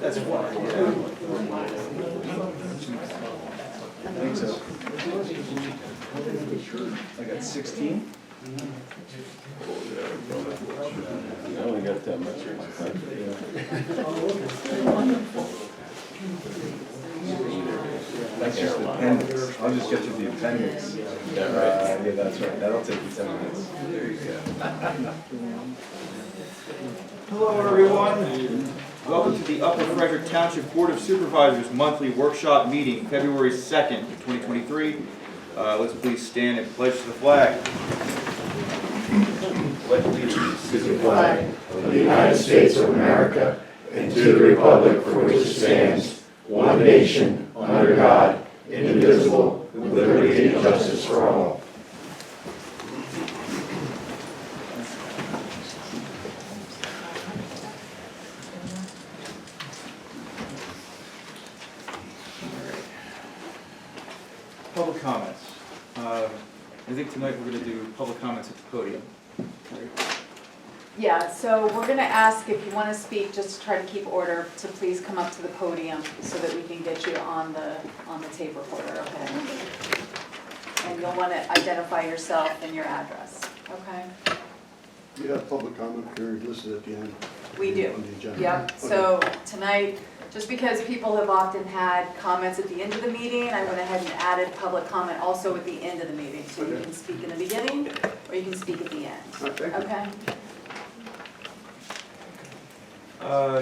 That's fine. I think so. I got 16. I only got that much. That's just the appendix. I'll just get you the appendix. Yeah, right. Yeah, that's right. That'll take you 10 minutes. There you go. Hello, everyone. Welcome to the Upper Frederick Township Board of Supervisors monthly workshop meeting, February 2nd, 2023. Let's please stand and pledge to the flag. Pledge allegiance To the flag of the United States of America and to the republic for which it stands, one nation, under God, indivisible, with liberty and justice for all. Public comments. I think tonight we're going to do public comments at the podium. Yeah, so we're going to ask if you want to speak, just to try to keep order, to please come up to the podium so that we can get you on the tape recorder, okay? And you'll want to identify yourself and your address, okay? You have public comment period listed at the end. We do. On the agenda. Yep, so tonight, just because people have often had comments at the end of the meeting, I went ahead and added public comment also at the end of the meeting. So you can speak in the beginning, or you can speak at the end, All right, thank you. okay?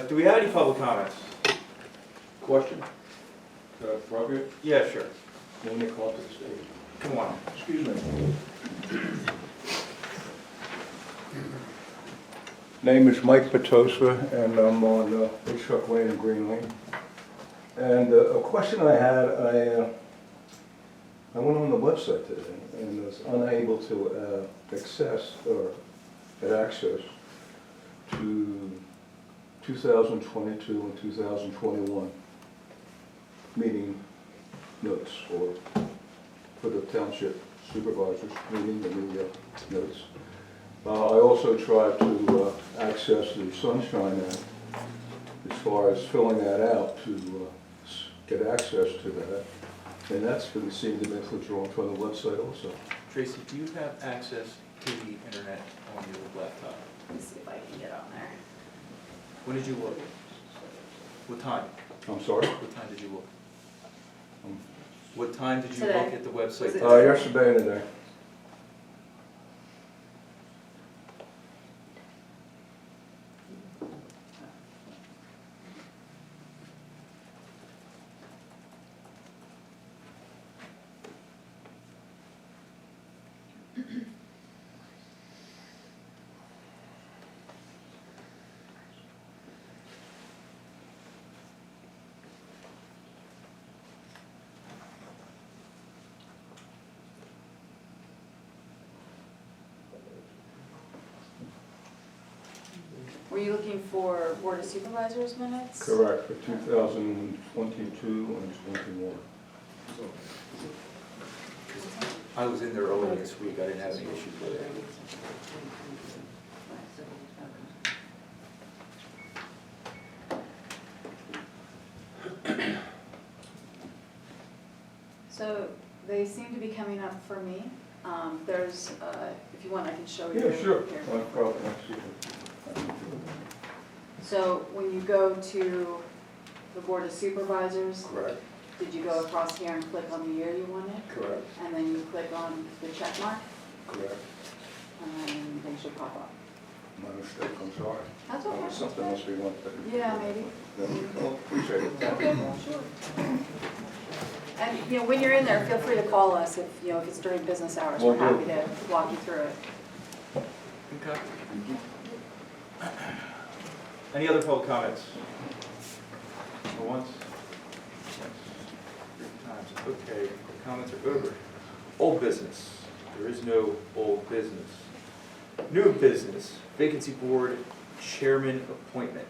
Do we have any public comments? Question? Appropriate? Yeah, sure. Name and call to the stage. Come on. Excuse me. Name is Mike Petosa, and I'm on Hitchcock Lane and Green Lane. And a question I had, I went on the website today and was unable to access or get access to 2022 and 2021 meeting notes for the township supervisors meeting, the notes. I also tried to access the Sunshine Act as far as filling that out to get access to that. And that's been seen to be withdrawn from the website also. Tracy, do you have access to the internet on your laptop? Let me see if I can get on there. When did you look? What time? I'm sorry? What time did you look? What time did you Today. look at the website? Was it- Yesterday and today. Were you looking for Board of Supervisors minutes? Correct, for 2022 and 21. I was in there earlier this week, I didn't have any issues with it. So they seem to be coming up for me. There's, if you want, I can show you. Yeah, sure. Here. No problem. Excuse me. So when you go to the Board of Supervisors, Correct. did you go across here and click on the year you wanted? Correct. And then you click on the check mark, Correct. and then they should pop up. My mistake, I'm sorry. That's okay. Something must be wrong. Yeah, maybe. Well, appreciate it. Okay, sure. And, you know, when you're in there, feel free to call us if, you know, if it's during business hours. We're Will happy do. to walk you through it. Okay. Any other public comments? For once? Twice. 3 times. Okay, comments are over. Old business. There is no old business. New business. Vacancy Board Chairman appointment.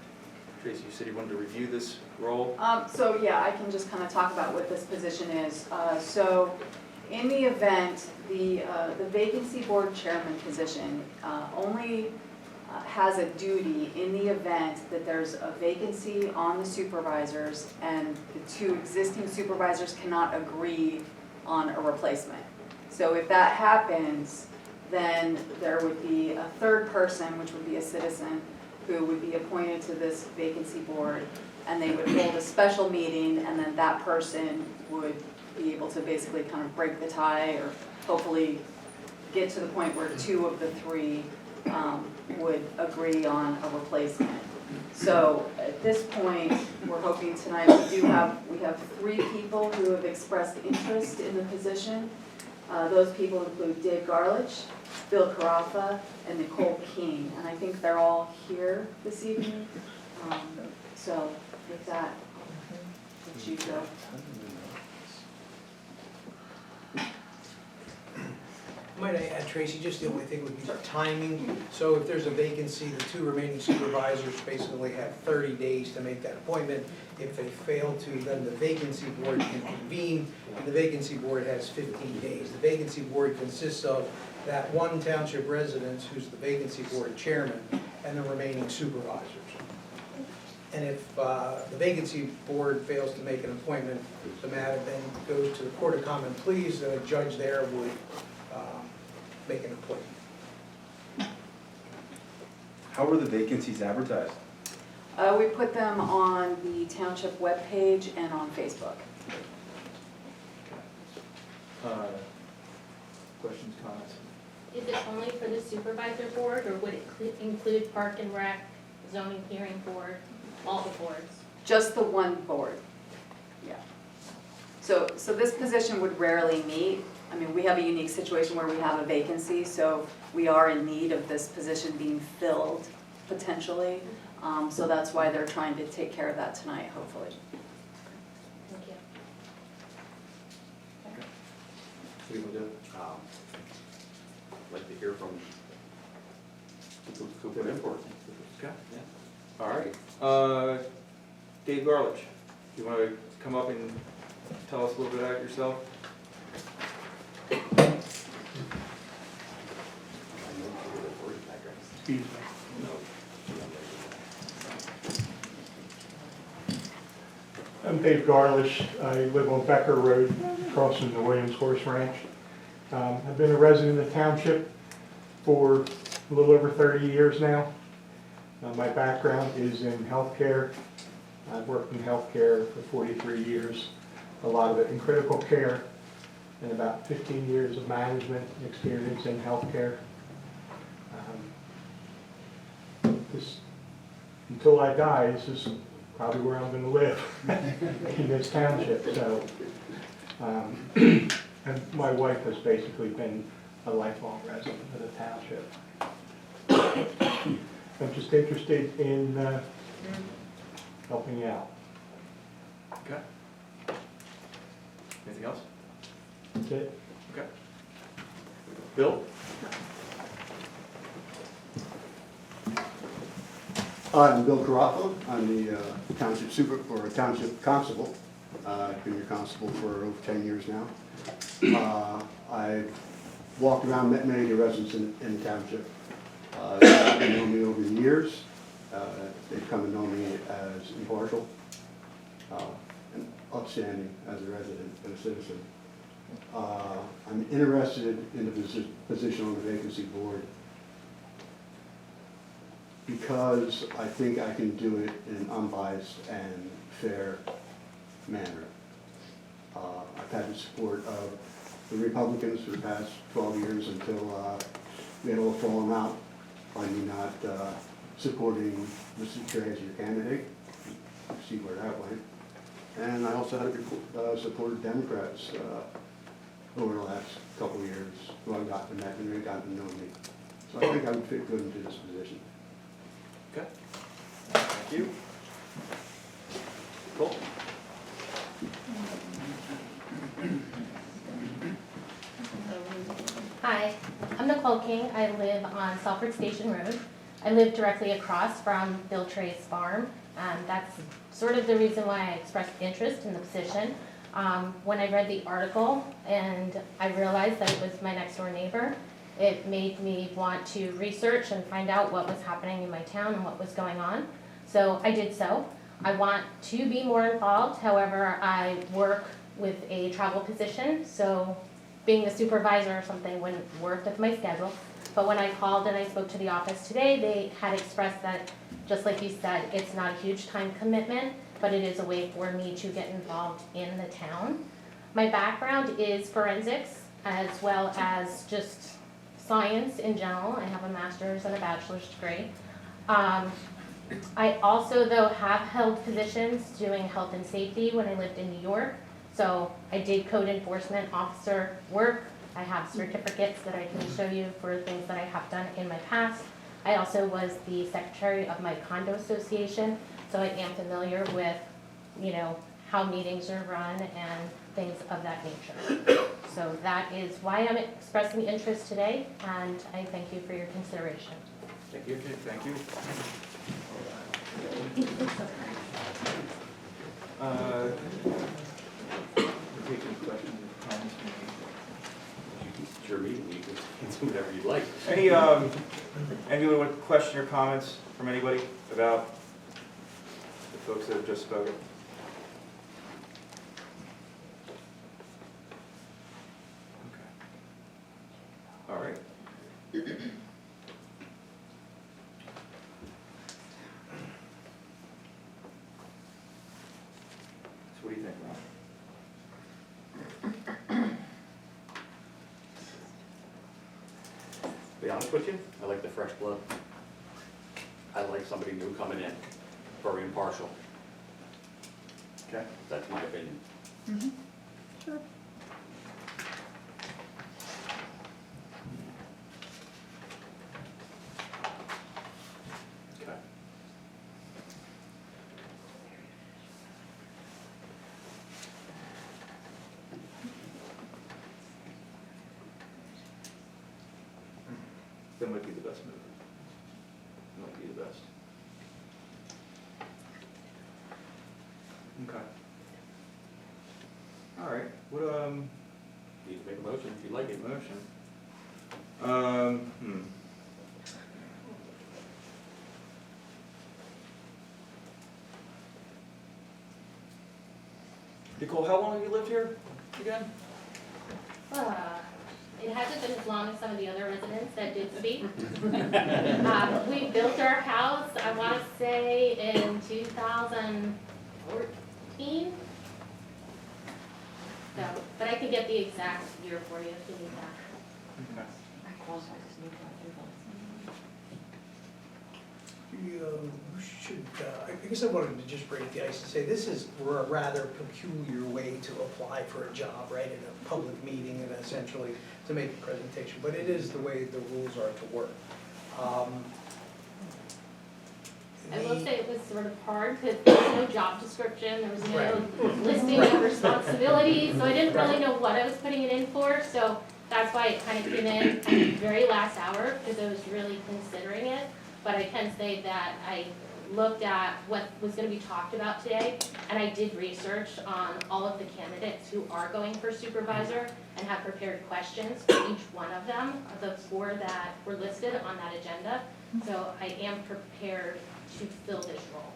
Tracy, you said you wanted to review this role? So yeah, I can just kind of talk about what this position is. So in the event, the Vacancy Board Chairman position only has a duty in the event that there's a vacancy on the supervisors and the two existing supervisors cannot agree on a replacement. So if that happens, then there would be a third person, which would be a citizen, who would be appointed to this vacancy board, and they would hold a special meeting, and then that person would be able to basically kind of break the tie, or hopefully get to the point where two of the three would agree on a replacement. So at this point, we're hoping tonight, we have three people who have expressed interest in the position. Those people include Dave Garlich, Bill Carafa, and Nicole King, and I think they're all here this evening. So with that, would you go? Might I add, Tracy, just the only thing would be the timing. So if there's a vacancy, the two remaining supervisors basically have 30 days to make that appointment. If they fail to, then the vacancy board can convene, and the vacancy board has 15 days. The vacancy board consists of that one township resident who's the vacancy board chairman and the remaining supervisors. And if the vacancy board fails to make an appointment, the matter then goes to the Court of Common Pleas, and a judge there would make an appointment. How were the vacancies advertised? We put them on the township webpage and on Facebook. Questions, comments? Is it only for the supervisor board, or would it include park and rec, zoning hearing board, all the boards? Just the one board, yeah. So this position would rarely meet. I mean, we have a unique situation where we have a vacancy, so we are in need of this position being filled, potentially. So that's why they're trying to take care of that tonight, hopefully. Thank you. What do you want to do? Like to hear from who put in for it. Okay, yeah. All right. Dave Garlich, you want to come up and tell us a little bit about yourself? Excuse me. I'm Dave Garlish. I live on Becker Road, across from the Williams Horse Ranch. I've been a resident of the township for a little over 30 years now. My background is in healthcare. I've worked in healthcare for 43 years, a lot of it in critical care, and about 15 years of management experience in healthcare. Until I die, this is probably where I'm going to live, in this township. So, and my wife has basically been a lifelong resident of the township. I'm just interested in helping out. Okay. Anything else? That's it. Okay. Bill? I'm Bill Carafa. I'm the township constable. I've been your constable for over 10 years now. I've walked around, met many of the residents in the township. They've known me over the years. They've come to know me as impartial and upstanding as a resident and a citizen. I'm interested in the position on the vacancy board because I think I can do it in an unbiased and fair manner. I've had the support of the Republicans for the past 12 years until we had all fallen out by me not supporting Mr. Trey as your candidate. You see where that went. And I also had supported Democrats over the last couple of years who I've gotten to met and they've gotten to know me. So I think I would fit good into this position. Okay. Thank you. Cool. Hi, I'm Nicole King. I live on Salford Station Road. I live directly across from Bill Trey's farm. That's sort of the reason why I expressed interest in the position. When I read the article and I realized that it was my next door neighbor, it made me want to research and find out what was happening in my town and what was going on. So I did so. I want to be more involved, however, I work with a travel position, so being the supervisor or something wouldn't work with my schedule. But when I called and I spoke to the office today, they had expressed that, just like you said, it's not a huge time commitment, but it is a way for me to get involved in the town. My background is forensics, as well as just science in general. I have a master's and a bachelor's degree. I also, though, have held positions doing health and safety when I lived in New York. So I did code enforcement officer work. I have certificates that I can show you for things that I have done in my past. I also was the secretary of my condo association, so I am familiar with, you know, how meetings are run and things of that nature. So that is why I'm expressing interest today, and I thank you for your consideration. Thank you, thank you. Take any questions or comments from It's your meeting, you can do whatever you'd like. any, anyone with question or comments from anybody about the folks that have just spoken? Okay. All right. So what do you think, Ron? To be honest with you, I like the fresh blood. I like somebody new coming in, very impartial. Okay. That's my opinion. Okay. That might be the best move. Might be the best. Okay. All right, what, Need to make a motion if you like it. motion? Nicole, how long have you lived here again? It hasn't been as long as some of the other residents that did speak. We built our house, I want to say, in 2014. So, but I can get the exact year for you if you need that. Okay. You should, I guess I wanted to just break the ice and say, this is a rather peculiar way to apply for a job, right, in a public meeting and essentially to make a presentation, but it is the way the rules are to work. I will say it was sort of hard because there was no job description, there was no listing of responsibilities, so I didn't really know what I was putting it in for, so that's why it kind of came in at the very last hour, because I was really considering it. But I can say that I looked at what was going to be talked about today, and I did research on all of the candidates who are going for supervisor and have prepared questions for each one of them, of the 4 that were listed on that agenda. So I am prepared to fill this role,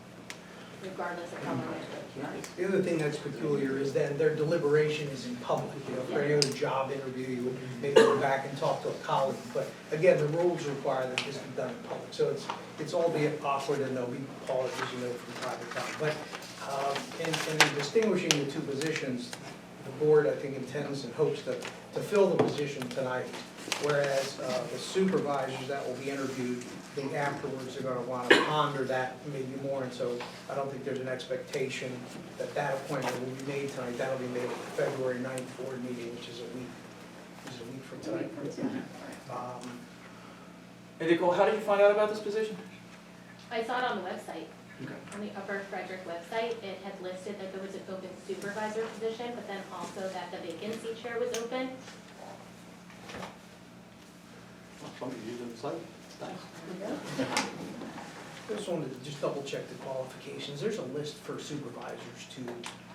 regardless of how long I live here. The other thing that's peculiar is that their deliberation is in public, you know, for any other job interview, you would maybe go back and talk to a colleague, but again, the rules require that this be done in public, so it's albeit awkward and there'll be pauses, you know, from time to time, but in distinguishing the 2 positions, the board, I think, intends and hopes to fill the position tonight, whereas the supervisors that will be interviewed, I think afterwards they're gonna wanna ponder that maybe more, and so I don't think there's an expectation that that appointment will be made tonight. That'll be made at the February 9th board meeting, which is a week from tonight. And Nicole, how did you find out about this position? I saw it on the website. Okay. On the Upper Frederick website, it had listed that there was an open supervisor position, but then also that the vacancy chair was open. Well, somebody using the site, thanks. I just wanted to just double check the qualifications. There's a list for supervisors too,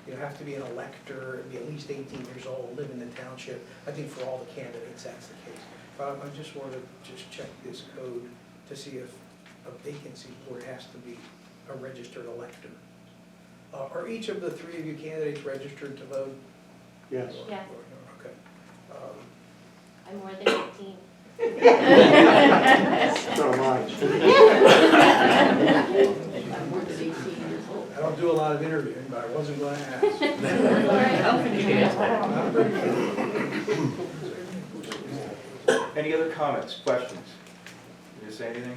You have to be an elector, be at least 18 years old, live in the township. I think for all the candidates, that's the case. But I just wanted to just check this code to see if a vacancy board has to be a registered elector. Are each of the three of you candidates registered to vote? Yes. Yes. Okay. I'm more than 18. So much. I don't do a lot of interviewing, but I wasn't going to ask. Any other comments, questions? You gonna say anything?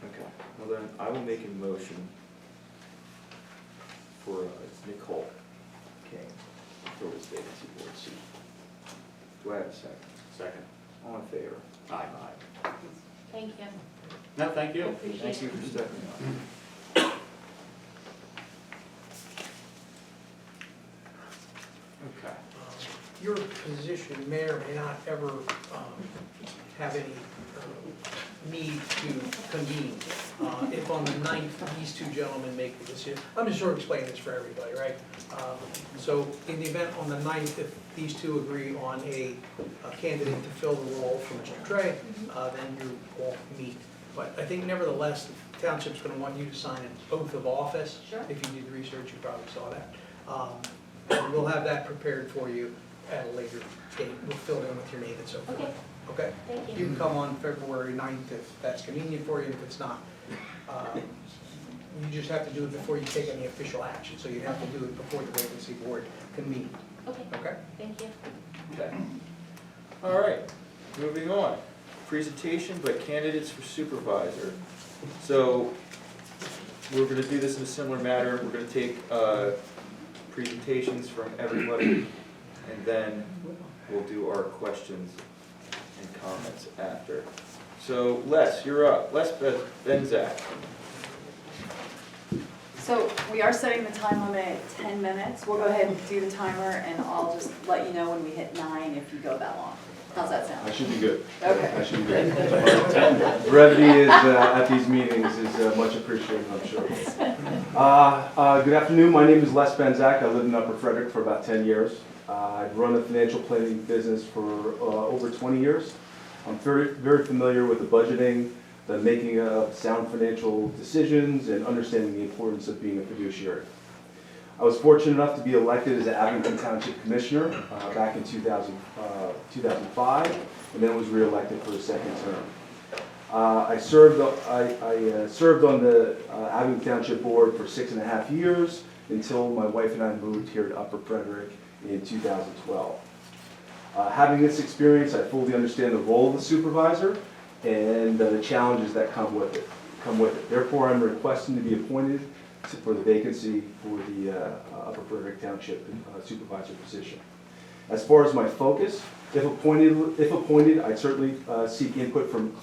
Okay, well then, I will make a motion for Nicole King for this vacancy board seat. Do I have a second? Second. All in favor? Aye. Thank you. No, thank you. Thank you for stepping up. Okay. Your position may or may not ever have any need to convene. If on the 9th, these two gentlemen make the decision, I'm just sort of explaining this for everybody, right? So in the event on the 9th, if these two agree on a candidate to fill the role for Mr. Trey, then you all meet. But I think nevertheless, the township's gonna want you to sign an oath of office. Sure. If you did the research, you probably saw that. And we'll have that prepared for you at a later date. We'll fill it in with your name and so forth. Okay, Okay? thank You you. can come on February 9th if that's convenient for you, and if it's not. You just have to do it before you take any official action, so you'd have to do it before the vacancy board convenes, Okay, okay? thank you. Okay. All right, moving on. Presentation by candidates for supervisor. So we're gonna do this in a similar manner. We're gonna take presentations from everybody, and then we'll do our questions and comments after. So Les, you're up. Les Benzak. So we are setting the time limit at 10 minutes. We'll go ahead and do the timer, and I'll just let you know when we hit 9 if you go that long. How's that I sound? should be good. Okay. I should be good. Brevity is, at these meetings is much appreciated, I'm sure. Good afternoon, my name is Les Benzak. I lived in Upper Frederick for about 10 years. I've run a financial planning business for over 20 years. I'm very familiar with the budgeting, the making of sound financial decisions, and understanding the importance of being a fiduciary. I was fortunate enough to be elected as an Vacancy Township Commissioner back in 2005, and then was re-elected for a second term. I served on the Vacancy Township Board for 6.5 years until my wife and I moved here to Upper Frederick in 2012. Having this experience, I fully understand the role of the supervisor and the challenges that come with it. Therefore, I'm requesting to be appointed for the vacancy for the Upper Frederick Township Supervisor position. As far as my focus, if appointed, I'd certainly seek input from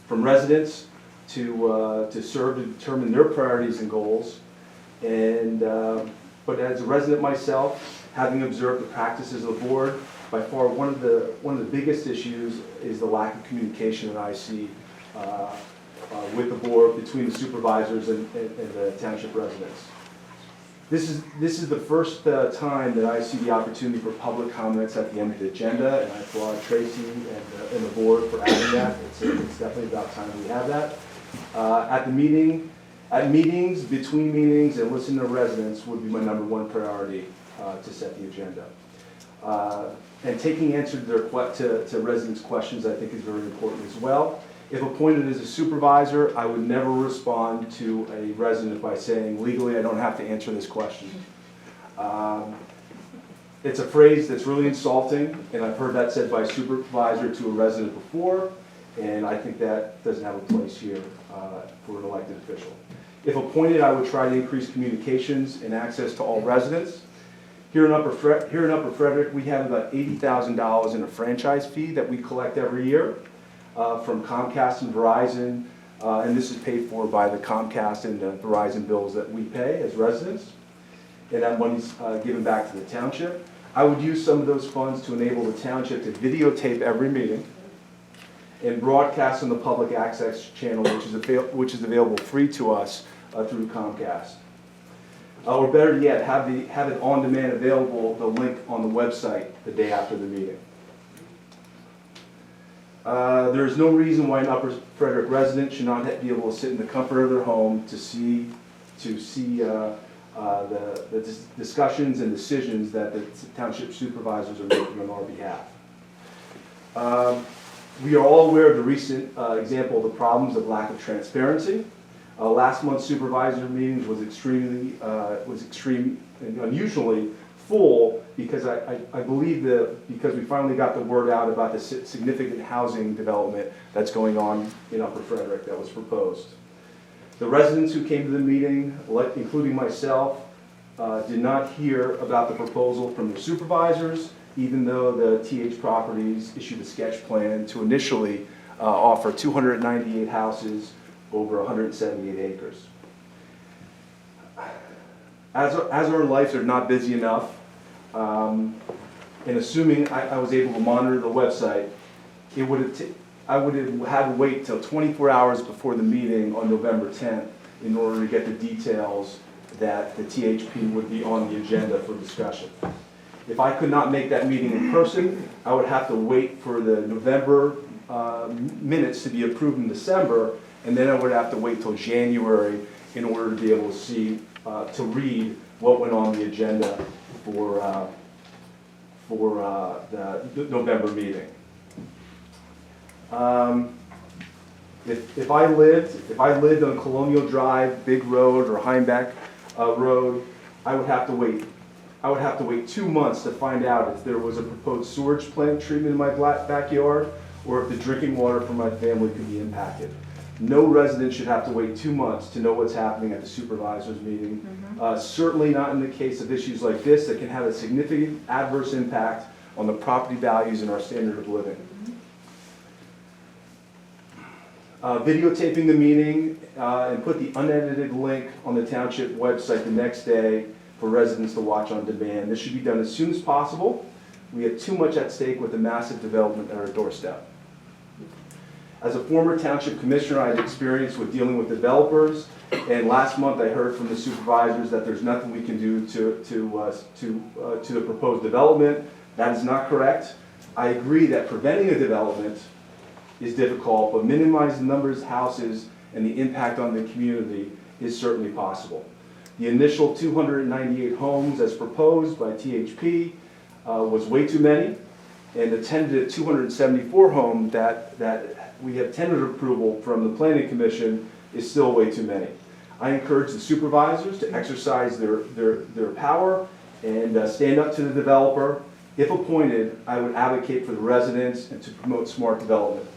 residents to serve to determine their priorities and goals. And but as a resident myself, having observed the practices of the board, by far one of the biggest issues is the lack of communication that I see with the board, between the supervisors and the township residents. This is the first time that I see the opportunity for public comments at the end of the agenda, and I applaud Tracy and the board for adding that. It's definitely about time we have that. At meetings, between meetings, and listening to residents would be my #1 priority to set the agenda. And taking answer to residents' questions, I think, is very important as well. If appointed as a supervisor, I would never respond to a resident by saying, legally, I don't have to answer this question. It's a phrase that's really insulting, and I've heard that said by a supervisor to a resident before, and I think that doesn't have a place here for an elected official. If appointed, I would try to increase communications and access to all residents. Here in Upper Frederick, we have about $80,000 in a franchise fee that we collect every year from Comcast and Verizon, and this is paid for by the Comcast and the Verizon bills that we pay as residents. and that money's given back to the township. I would use some of those funds to enable the township to videotape every meeting and broadcast on the public access channel, which is available free to us through Comcast. Or better yet, have it on demand available, the link on the website the day after the meeting. There is no reason why an Upper Frederick resident should not be able to sit in the comfort of their home to see the discussions and decisions that the township supervisors are making on our behalf. We are all aware of the recent example of the problems of lack of transparency. Last month's supervisor meetings was extreme and unusually full because I believe because we finally got the word out about the significant housing development that's going on in Upper Frederick that was proposed. The residents who came to the meeting, including myself, did not hear about the proposal from the supervisors, even though the TH Properties issued a sketch plan to initially offer 298 houses over 178 acres. As our lives are not busy enough, and assuming I was able to monitor the website, I would have had to wait till 24 hours before the meeting on November 10th in order to get the details that the THP would be on the agenda for discussion. If I could not make that meeting in person, I would have to wait for the November minutes to be approved in December, and then I would have to wait till January in order to be able to see, to read what went on the agenda for the November meeting. If I lived on Colonial Drive, Big Road, or Heimbach Road, I would have to wait 2 months to find out if there was a proposed sewage plant treatment in my backyard, or if the drinking water for my family could be impacted. No resident should have to wait 2 months to know what's happening at the supervisors meeting. Certainly not in the case of issues like this that can have a significant adverse impact on the property values and our standard of living. Videotaping the meeting and put the unedited link on the township website the next day for residents to watch on demand. This should be done as soon as possible. We have too much at stake with the massive development at our doorstep. As a former township commissioner, I had experience with dealing with developers, and last month I heard from the supervisors that there's nothing we can do to the proposed development. That is not correct. I agree that preventing a development is difficult, but minimizing the numbers of houses and the impact on the community is certainly possible. The initial 298 homes as proposed by THP was way too many, and the tentative 274 homes that we have tentative approval from the Planning Commission is still way too many. I encourage the supervisors to exercise their power and stand up to the developer. If appointed, I would advocate for the residents and to promote smart development.